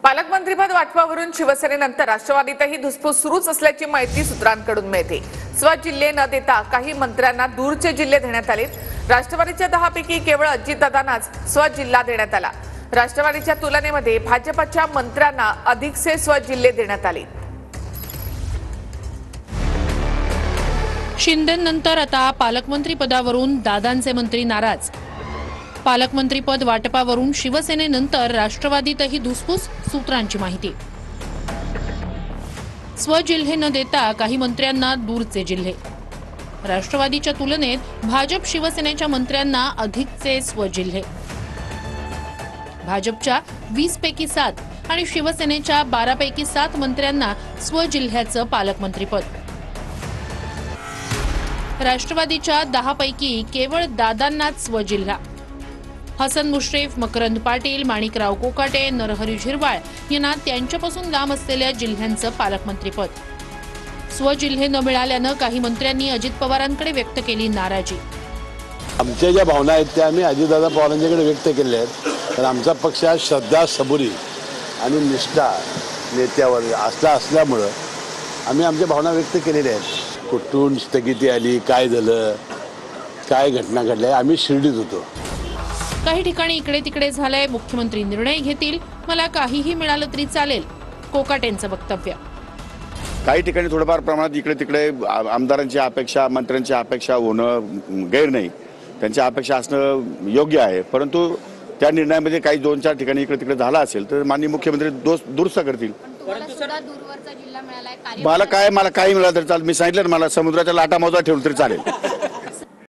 पालकमंत्रीपद वाटपावरून शिवसेनेनंतर राष्ट्रवादीतही धुसफूस सुरूच असल्याची माहिती सूत्रांकडून मिळते। स्वजिल्हे न देता काही मंत्र्यांना दूरचे जिल्हे देण्यात आले। राष्ट्रवादीच्या 10 पैकी केवळ अजितदादांनाच स्वजिल्हा देण्यात आला। राष्ट्रवादीच्या तुलनेमध्ये भाजपच्या मंत्र्यांना अधिकचे स्वजिल्हे देण्यात आले। शिंदेनंतर आता पालकमंत्री पदावरून दादांचे मंत्री नाराज। पालकमंत्रीपद वाटपावरून शिवसेनेनंतर राष्ट्रवादीतही धुसफूस, सूत्रांची माहिती। स्वजिल्हे न देता काही मंत्र्यांना दूरचे जिल्हे। राष्ट्रवादीच्या तुलनेत भाजप शिवसेनेच्या मंत्र्यांना अधिकचे स्वजिल्हे। भाजपच्या 20 पैकी 7 आणि शिवसेनेच्या 12 पैकी 7 मंत्र्यांना स्वजिल्ह्याचं पालकमंत्रीपद। राष्ट्रवादीच्या 10 पैकी केवळ दादांनाच स्वजिल्हा। हसन मुश्रीफ, मकरंद पाटील, माणिकराव कोकाटे, नरहरी झिरवाळ यांना त्यांच्यापासून लांब असलेल्या जिल्ह्यांचं पालकमंत्रीपद। स्वजिल्हे न मिळाल्यानं काही मंत्र्यांनी अजित पवारांकडे व्यक्त केली नाराजी। आमच्या ज्या भावना आहेत त्या आम्ही अजितदादा पवारांच्याकडे व्यक्त केल्या आहेत। तर आमचा पक्ष हा श्रद्धा, सबुरी आणि निष्ठा नेत्यावर असल्यामुळं आम्ही आमच्या भावना व्यक्त केलेल्या आहेत। कुठून स्थगिती आली, काय झालं, काय घटना घडल्या, आम्ही शिर्डीत होतो। काही ठिकाणी इकडे तिकडे झालंय, मुख्यमंत्री निर्णय घेतील, मला काहीही मिळालं तरी चालेल, कोकाटेंचं वक्तव्य। काही ठिकाणी थोडंफार प्रमाणात इकडे तिकडे आमदारांची अपेक्षा, मंत्र्यांची अपेक्षा होणं गैर नाही, त्यांच्या अपेक्षा असणं योग्य आहे। परंतु त्या निर्णयामध्ये काही 2-4 ठिकाणी इकडे तिकडे झाला असेल तर माननीय मुख्यमंत्री दुरुस्त करतील। मला काही मिळालं तरी चालेल, मी सांगितलं मला समुद्राच्या लाटा मोजा ठेवलं तरी चालेल।